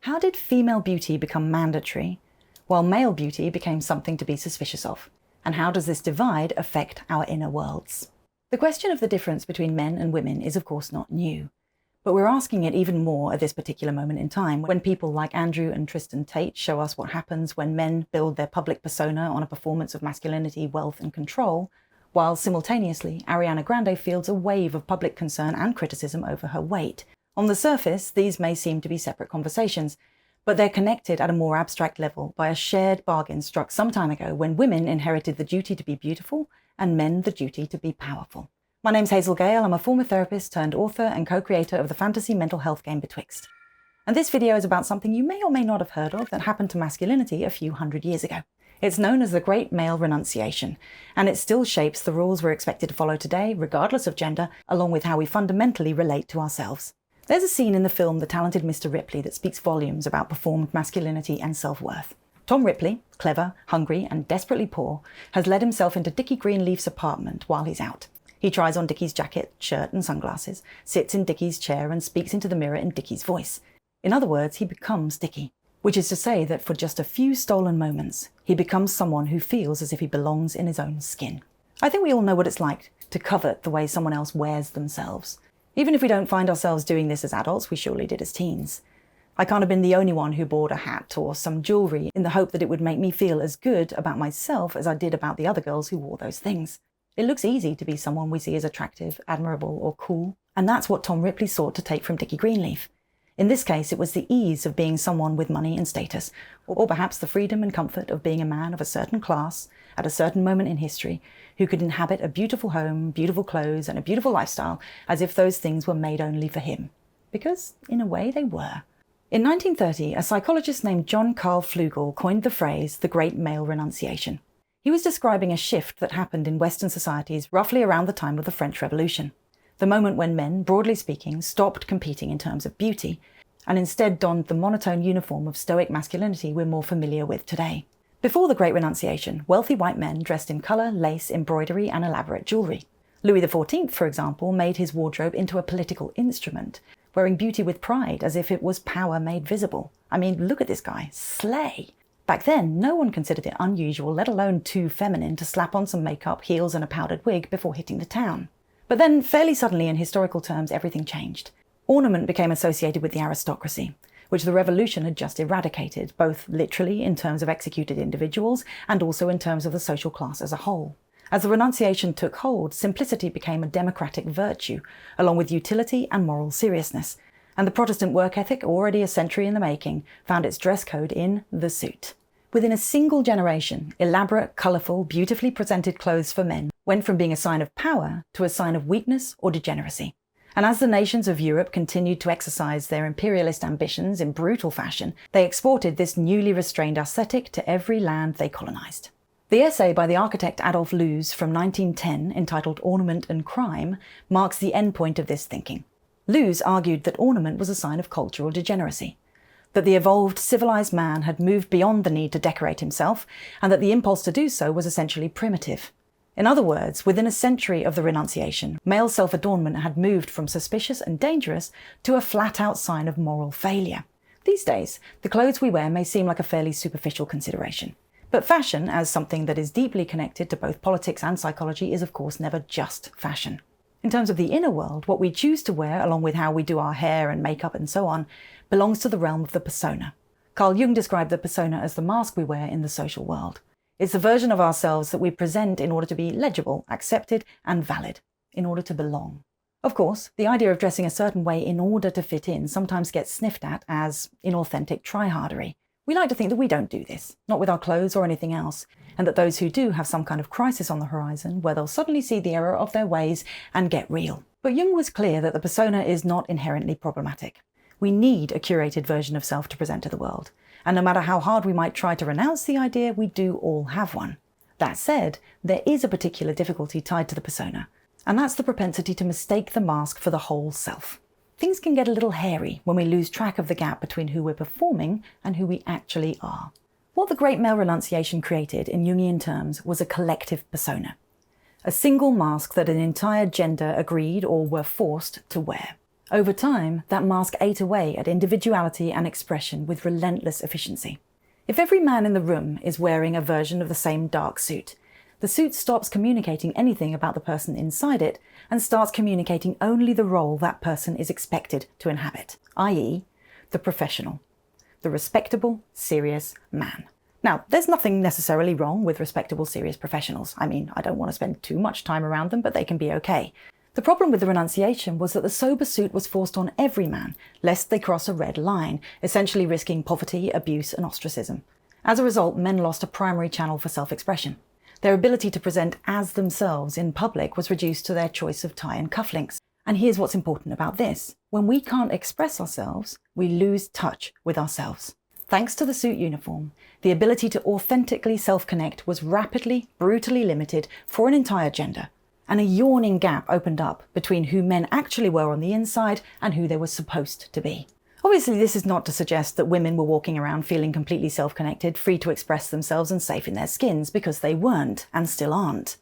How did female beauty become mandatory, while male beauty became something to be suspicious of? And how does this divide affect our inner worlds? The question of the difference between men and women is of course not new, but we're asking it even more at this particular moment in time, when people like Andrew and Tristan Tate show us what happens when men build their public persona on a performance of masculinity, wealth and control, while simultaneously Ariana Grande fields a wave of public concern and criticism over her weight. On the surface, these may seem to be separate conversations, but they're connected at a more abstract level by a shared bargain struck some time ago when women inherited the duty to be beautiful and men the duty to be powerful. My name's Hazel Gale. I'm a former therapist turned author and co-creator of the fantasy mental health game Betwixt. And this video is about something you may or may not have heard of that happened to masculinity a few hundred years ago. It's known as the Great Male Renunciation, and it still shapes the rules we're expected to follow today, regardless of gender, along with how we fundamentally relate to ourselves. There's a scene in the film The Talented Mr. Ripley that speaks volumes about performed masculinity and self-worth. Tom Ripley, clever, hungry, and desperately poor, has led himself into Dickie Greenleaf's apartment while he's out. He tries on Dickie's jacket, shirt, and sunglasses, sits in Dickie's chair, and speaks into the mirror in Dickie's voice. In other words, he becomes Dickie, which is to say that for just a few stolen moments, he becomes someone who feels as if he belongs in his own skin. I think we all know what it's like to covet the way someone else wears themselves. Even if we don't find ourselves doing this as adults, we surely did as teens. I can't have been the only one who bought a hat or some jewellery in the hope that it would make me feel as good about myself as I did about the other girls who wore those things. It looks easy to be someone we see as attractive, admirable, or cool, and that's what Tom Ripley sought to take from Dickie Greenleaf. In this case, it was the ease of being someone with money and status, or perhaps the freedom and comfort of being a man of a certain class, at a certain moment in history, who could inhabit a beautiful home, beautiful clothes, and a beautiful lifestyle as if those things were made only for him. Because, in a way, they were. In 1930, a psychologist named John Carl Flugel coined the phrase the Great Male Renunciation. He was describing a shift that happened in Western societies roughly around the time of the French Revolution, the moment when men, broadly speaking, stopped competing in terms of beauty, and instead donned the monotone uniform of stoic masculinity we're more familiar with today. Before the Great Renunciation, wealthy white men dressed in colour, lace, embroidery, and elaborate jewellery. Louis XIV, for example, made his wardrobe into a political instrument, wearing beauty with pride as if it was power made visible. I mean, look at this guy, slay! Back then, no one considered it unusual, let alone too feminine, to slap on some makeup, heels, and a powdered wig before hitting the town. But then, fairly suddenly in historical terms, everything changed. Ornament became associated with the aristocracy, which the revolution had just eradicated, both literally in terms of executed individuals and also in terms of the social class as a whole. As the renunciation took hold, simplicity became a democratic virtue, along with utility and moral seriousness, and the Protestant work ethic, already a century in the making, found its dress code in the suit. Within a single generation, elaborate, colourful, beautifully presented clothes for men went from being a sign of power to a sign of weakness or degeneracy. And as the nations of Europe continued to exercise their imperialist ambitions in brutal fashion, they exported this newly restrained aesthetic to every land they colonised. The essay by the architect Adolf Loos from 1910, entitled Ornament and Crime, marks the endpoint of this thinking. Loos argued that ornament was a sign of cultural degeneracy, that the evolved, civilised man had moved beyond the need to decorate himself, and that the impulse to do so was essentially primitive. In other words, within a century of the renunciation, male self-adornment had moved from suspicious and dangerous to a flat-out sign of moral failure. These days, the clothes we wear may seem like a fairly superficial consideration. But fashion, as something that is deeply connected to both politics and psychology, is of course never just fashion. In terms of the inner world, what we choose to wear, along with how we do our hair and makeup and so on, belongs to the realm of the persona. Carl Jung described the persona as the mask we wear in the social world. It's the version of ourselves that we present in order to be legible, accepted, and valid, in order to belong. Of course, the idea of dressing a certain way in order to fit in sometimes gets sniffed at as inauthentic tryhardery. We like to think that we don't do this, not with our clothes or anything else, and that those who do have some kind of crisis on the horizon where they'll suddenly see the error of their ways and get real. But Jung was clear that the persona is not inherently problematic. We need a curated version of self to present to the world, and no matter how hard we might try to renounce the idea, we do all have one. That said, there is a particular difficulty tied to the persona, and that's the propensity to mistake the mask for the whole self. Things can get a little hairy when we lose track of the gap between who we're performing and who we actually are. What the Great Male Renunciation created in Jungian terms was a collective persona, a single mask that an entire gender agreed or were forced to wear. Over time, that mask ate away at individuality and expression with relentless efficiency. If every man in the room is wearing a version of the same dark suit, the suit stops communicating anything about the person inside it and starts communicating only the role that person is expected to inhabit, i.e., the professional, the respectable, serious man. Now, there's nothing necessarily wrong with respectable, serious professionals. I mean, I don't want to spend too much time around them, but they can be okay. The problem with the renunciation was that the sober suit was forced on every man, lest they cross a red line, essentially risking poverty, abuse, and ostracism. As a result, men lost a primary channel for self-expression. Their ability to present as themselves in public was reduced to their choice of tie and cufflinks. And here's what's important about this. When we can't express ourselves, we lose touch with ourselves. Thanks to the suit uniform, the ability to authentically self-connect was rapidly, brutally limited for an entire gender. And a yawning gap opened up between who men actually were on the inside and who they were supposed to be. Obviously, this is not to suggest that women were walking around feeling completely self-connected, free to express themselves and safe in their skins, because they weren't, and still aren't.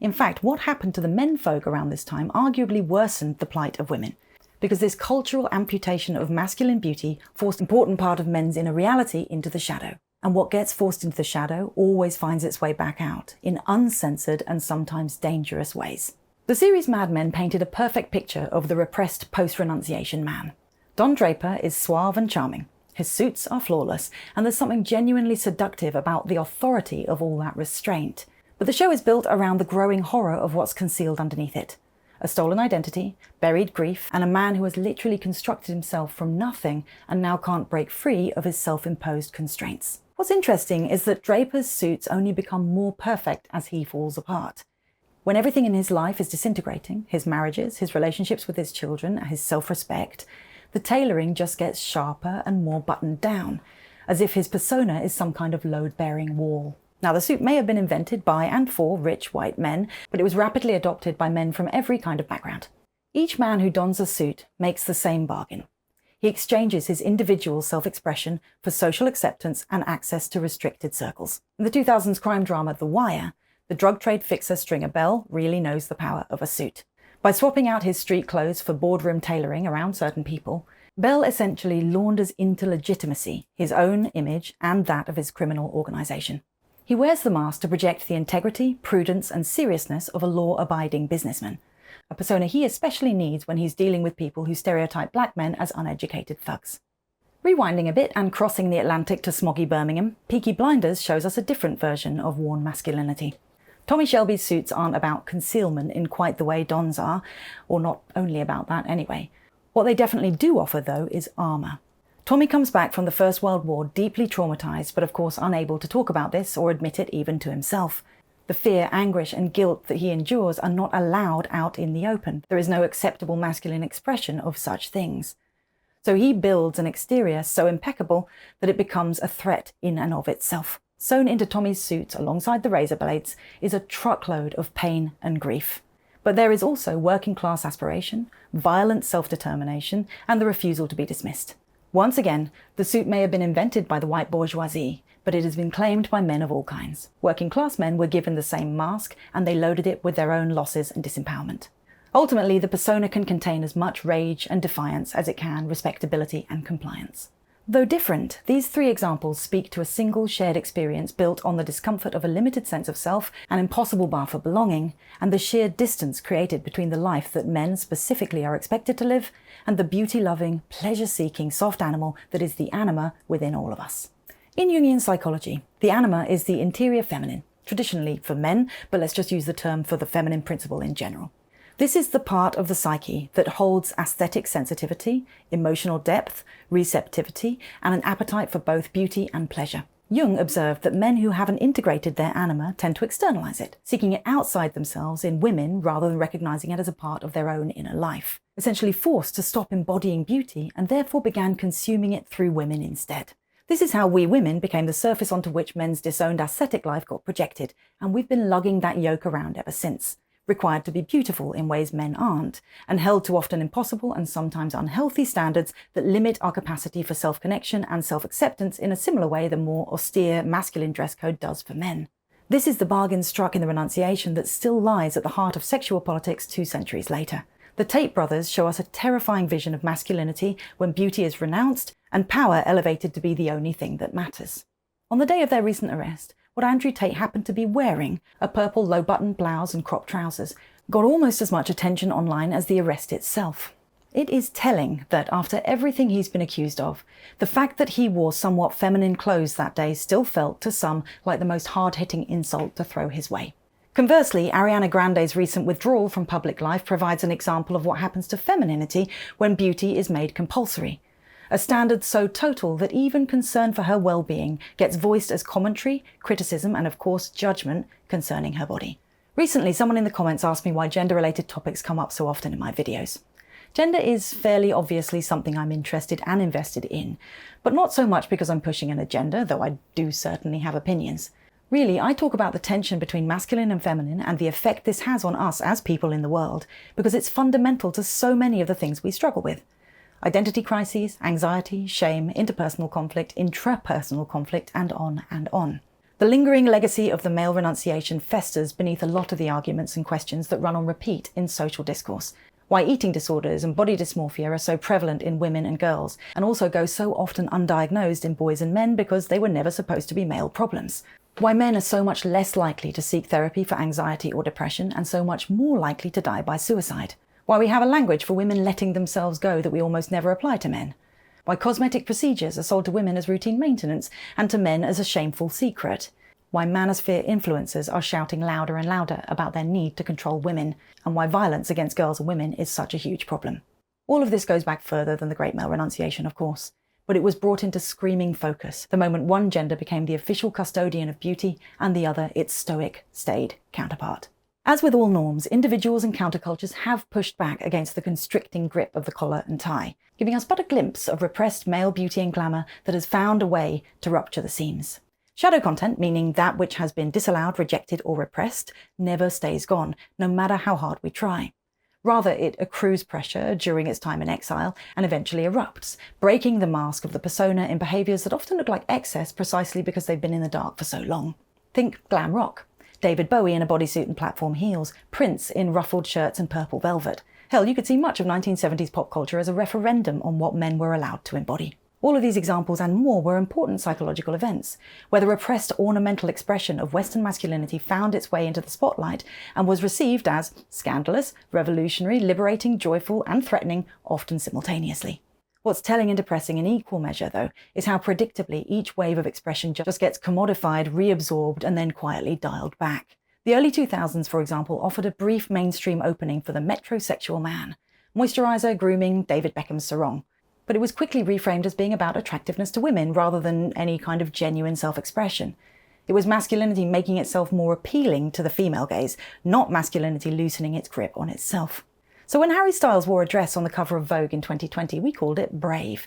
In fact, what happened to the menfolk around this time arguably worsened the plight of women, because this cultural amputation of masculine beauty forced an important part of men's inner reality into the shadow. And what gets forced into the shadow always finds its way back out, in uncensored and sometimes dangerous ways. The series Mad Men painted a perfect picture of the repressed post-renunciation man. Don Draper is suave and charming, his suits are flawless, and there's something genuinely seductive about the authority of all that restraint. But the show is built around the growing horror of what's concealed underneath it. A stolen identity, buried grief, and a man who has literally constructed himself from nothing and now can't break free of his self-imposed constraints. What's interesting is that Draper's suits only become more perfect as he falls apart. When everything in his life is disintegrating, his marriages, his relationships with his children, his self-respect, the tailoring just gets sharper and more buttoned down, as if his persona is some kind of load-bearing wall. Now, the suit may have been invented by and for rich white men, but it was rapidly adopted by men from every kind of background. Each man who dons a suit makes the same bargain. He exchanges his individual self-expression for social acceptance and access to restricted circles. In the 2000s crime drama The Wire, the drug trade fixer Stringer Bell really knows the power of a suit. By swapping out his street clothes for boardroom tailoring around certain people, Bell essentially launders into legitimacy his own image and that of his criminal organization. He wears the mask to project the integrity, prudence, and seriousness of a law-abiding businessman, a persona he especially needs when he's dealing with people who stereotype black men as uneducated thugs. Rewinding a bit and crossing the Atlantic to smoggy Birmingham, Peaky Blinders shows us a different version of worn masculinity. Tommy Shelby's suits aren't about concealment in quite the way Don's are, or not only about that anyway. What they definitely do offer, though, is armour. Tommy comes back from the First World War deeply traumatised, but of course unable to talk about this or admit it even to himself. The fear, anguish and guilt that he endures are not allowed out in the open. There is no acceptable masculine expression of such things. So he builds an exterior so impeccable that it becomes a threat in and of itself. Sewn into Tommy's suits alongside the razor blades is a truckload of pain and grief. But there is also working class aspiration, violent self-determination, and the refusal to be dismissed. Once again, the suit may have been invented by the white bourgeoisie, but it has been claimed by men of all kinds. Working class men were given the same mask, and they loaded it with their own losses and disempowerment. Ultimately, the persona can contain as much rage and defiance as it can respectability and compliance. Though different, these three examples speak to a single shared experience built on the discomfort of a limited sense of self, an impossible bar for belonging, and the sheer distance created between the life that men specifically are expected to live and the beauty-loving, pleasure-seeking soft animal that is the anima within all of us. In Jungian psychology, the anima is the interior feminine, traditionally for men, but let's just use the term for the feminine principle in general. This is the part of the psyche that holds aesthetic sensitivity, emotional depth, receptivity, and an appetite for both beauty and pleasure. Jung observed that men who haven't integrated their anima tend to externalize it, seeking it outside themselves in women rather than recognizing it as a part of their own inner life, essentially forced to stop embodying beauty and therefore began consuming it through women instead. This is how we women became the surface onto which men's disowned aesthetic life got projected, and we've been lugging that yoke around ever since. Required to be beautiful in ways men aren't, and held to often impossible and sometimes unhealthy standards that limit our capacity for self-connection and self-acceptance in a similar way the more austere masculine dress code does for men. This is the bargain struck in the renunciation that still lies at the heart of sexual politics 2 centuries later. The Tate brothers show us a terrifying vision of masculinity when beauty is renounced and power elevated to be the only thing that matters. On the day of their recent arrest, what Andrew Tate happened to be wearing, a purple low-button blouse and cropped trousers, got almost as much attention online as the arrest itself. It is telling that after everything he's been accused of, the fact that he wore somewhat feminine clothes that day still felt to some like the most hard-hitting insult to throw his way. Conversely, Ariana Grande's recent withdrawal from public life provides an example of what happens to femininity when beauty is made compulsory. A standard so total that even concern for her well-being gets voiced as commentary, criticism, and of course judgment concerning her body. Recently, someone in the comments asked me why gender-related topics come up so often in my videos. Gender is fairly obviously something I'm interested and invested in, but not so much because I'm pushing an agenda, though I do certainly have opinions. Really, I talk about the tension between masculine and feminine and the effect this has on us as people in the world, because it's fundamental to so many of the things we struggle with. Identity crises, anxiety, shame, interpersonal conflict, intrapersonal conflict, and on and on. The lingering legacy of the male renunciation festers beneath a lot of the arguments and questions that run on repeat in social discourse. Why eating disorders and body dysmorphia are so prevalent in women and girls, and also go so often undiagnosed in boys and men because they were never supposed to be male problems. Why men are so much less likely to seek therapy for anxiety or depression and so much more likely to die by suicide. Why we have a language for women letting themselves go that we almost never apply to men. Why cosmetic procedures are sold to women as routine maintenance and to men as a shameful secret. Why manosphere influencers are shouting louder and louder about their need to control women, and why violence against girls and women is such a huge problem. All of this goes back further than the Great Male Renunciation, of course, but it was brought into screaming focus the moment one gender became the official custodian of beauty and the other its stoic, staid counterpart. As with all norms, individuals and countercultures have pushed back against the constricting grip of the collar and tie, giving us but a glimpse of repressed male beauty and glamour that has found a way to rupture the seams. Shadow content, meaning that which has been disallowed, rejected, or repressed, never stays gone, no matter how hard we try. Rather, it accrues pressure during its time in exile and eventually erupts, breaking the mask of the persona in behaviours that often look like excess precisely because they've been in the dark for so long. Think glam rock. David Bowie in a bodysuit and platform heels, Prince in ruffled shirts and purple velvet. Hell, you could see much of 1970s pop culture as a referendum on what men were allowed to embody. All of these examples and more were important psychological events, where the repressed ornamental expression of Western masculinity found its way into the spotlight and was received as scandalous, revolutionary, liberating, joyful, and threatening, often simultaneously. What's telling and depressing in equal measure, though, is how predictably each wave of expression just gets commodified, reabsorbed, and then quietly dialed back. The early 2000s, for example, offered a brief mainstream opening for the metrosexual man. Moisturizer, grooming, David Beckham's sarong. But it was quickly reframed as being about attractiveness to women rather than any kind of genuine self-expression. It was masculinity making itself more appealing to the female gaze, not masculinity loosening its grip on itself. So when Harry Styles wore a dress on the cover of Vogue in 2020, we called it brave,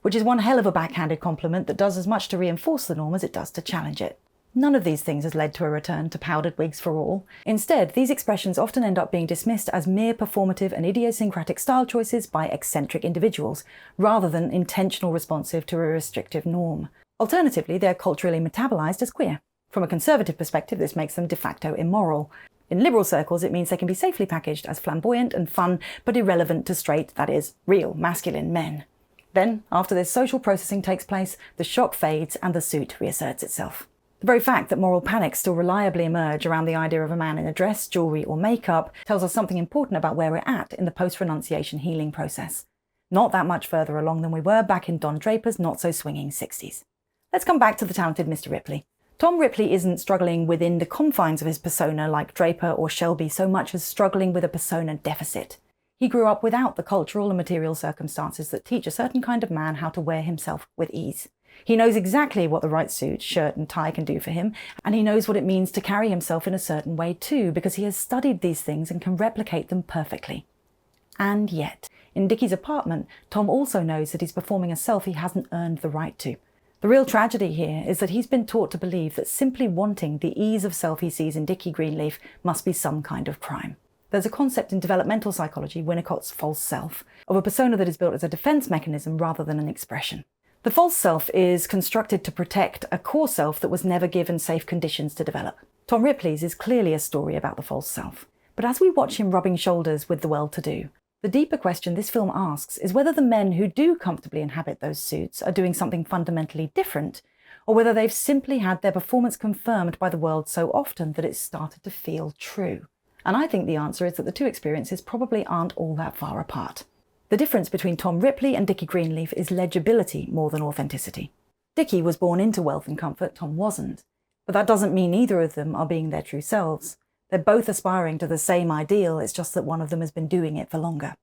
which is one hell of a backhanded compliment that does as much to reinforce the norm as it does to challenge it. None of these things has led to a return to powdered wigs for all. Instead, these expressions often end up being dismissed as mere performative and idiosyncratic style choices by eccentric individuals, rather than intentional responsive to a restrictive norm. Alternatively, they are culturally metabolized as queer. From a conservative perspective, this makes them de facto immoral. In liberal circles, it means they can be safely packaged as flamboyant and fun, but irrelevant to straight, that is, real masculine men. Then, after this social processing takes place, the shock fades and the suit reasserts itself. The very fact that moral panics still reliably emerge around the idea of a man in a dress, jewellery or makeup tells us something important about where we're at in the post-renunciation healing process. Not that much further along than we were back in Don Draper's not-so-swinging 60s. Let's come back to the talented Mr. Ripley. Tom Ripley isn't struggling within the confines of his persona like Draper or Shelby so much as struggling with a persona deficit. He grew up without the cultural and material circumstances that teach a certain kind of man how to wear himself with ease. He knows exactly what the right suit, shirt and tie can do for him, and he knows what it means to carry himself in a certain way too, because he has studied these things and can replicate them perfectly. And yet, in Dickie's apartment, Tom also knows that he's performing a self he hasn't earned the right to. The real tragedy here is that he's been taught to believe that simply wanting the ease of self he sees in Dickie Greenleaf must be some kind of crime. There's a concept in developmental psychology, Winnicott's false self, of a persona that is built as a defense mechanism rather than an expression. The false self is constructed to protect a core self that was never given safe conditions to develop. Tom Ripley's is clearly a story about the false self. But as we watch him rubbing shoulders with the well-to-do, The deeper question this film asks is whether the men who do comfortably inhabit those suits are doing something fundamentally different, or whether they've simply had their performance confirmed by the world so often that it's started to feel true. And I think the answer is that the two experiences probably aren't all that far apart. The difference between Tom Ripley and Dickie Greenleaf is legibility more than authenticity. Dickie was born into wealth and comfort, Tom wasn't. But that doesn't mean either of them are being their true selves. They're both aspiring to the same ideal, it's just that one of them has been doing it for longer.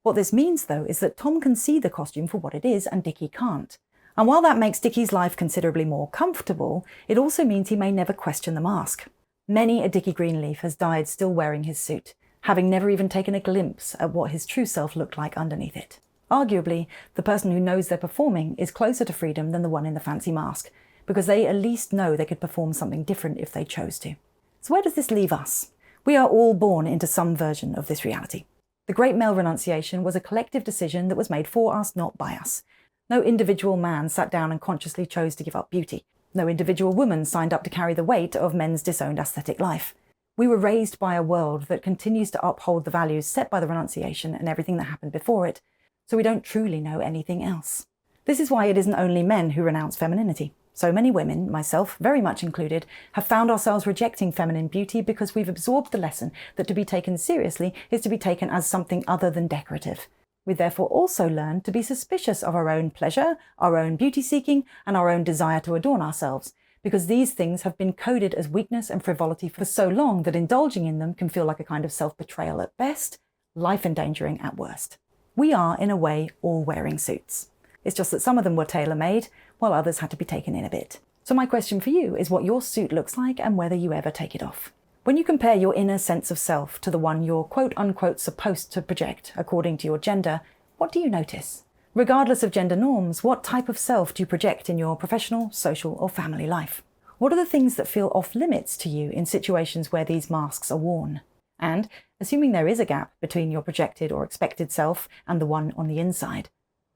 What this means, though, is that Tom can see the costume for what it is and Dickie can't. And while that makes Dickie's life considerably more comfortable, it also means he may never question the mask. Many a Dickie Greenleaf has died still wearing his suit, having never even taken a glimpse at what his true self looked like underneath it. Arguably, the person who knows they're performing is closer to freedom than the one in the fancy mask, because they at least know they could perform something different if they chose to. So where does this leave us? We are all born into some version of this reality. The Great Male Renunciation was a collective decision that was made for us, not by us. No individual man sat down and consciously chose to give up beauty. No individual woman signed up to carry the weight of men's disowned aesthetic life. We were raised by a world that continues to uphold the values set by the Renunciation and everything that happened before it, so we don't truly know anything else. This is why it isn't only men who renounce femininity. So many women, myself very much included, have found ourselves rejecting feminine beauty because we've absorbed the lesson that to be taken seriously is to be taken as something other than decorative. We therefore also learn to be suspicious of our own pleasure, our own beauty-seeking, and our own desire to adorn ourselves, because these things have been coded as weakness and frivolity for so long that indulging in them can feel like a kind of self-betrayal at best, life-endangering at worst. We are, in a way, all wearing suits. It's just that some of them were tailor-made, while others had to be taken in a bit. So my question for you is what your suit looks like and whether you ever take it off. When you compare your inner sense of self to the one you're quote-unquote supposed to project according to your gender, what do you notice? Regardless of gender norms, what type of self do you project in your professional, social, or family life? What are the things that feel off-limits to you in situations where these masks are worn? And, assuming there is a gap between your projected or expected self and the one on the inside,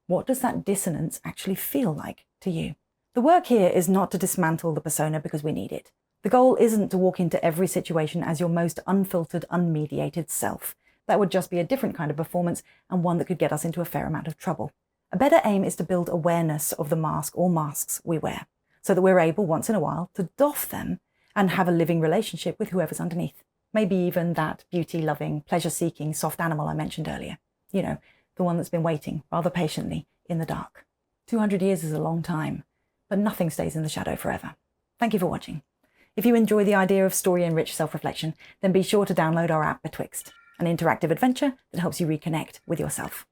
what does that dissonance actually feel like to you? The work here is not to dismantle the persona because we need it. The goal isn't to walk into every situation as your most unfiltered, unmediated self. That would just be a different kind of performance and one that could get us into a fair amount of trouble. A better aim is to build awareness of the mask or masks we wear, so that we're able, once in a while, to doff them and have a living relationship with whoever's underneath. Maybe even that beauty-loving, pleasure-seeking, soft animal I mentioned earlier. You know, the one that's been waiting, rather patiently, in the dark. 200 years is a long time, but nothing stays in the shadow forever. Thank you for watching. If you enjoy the idea of story-enriched self-reflection, then be sure to download our app Betwixt, an interactive adventure that helps you reconnect with yourself.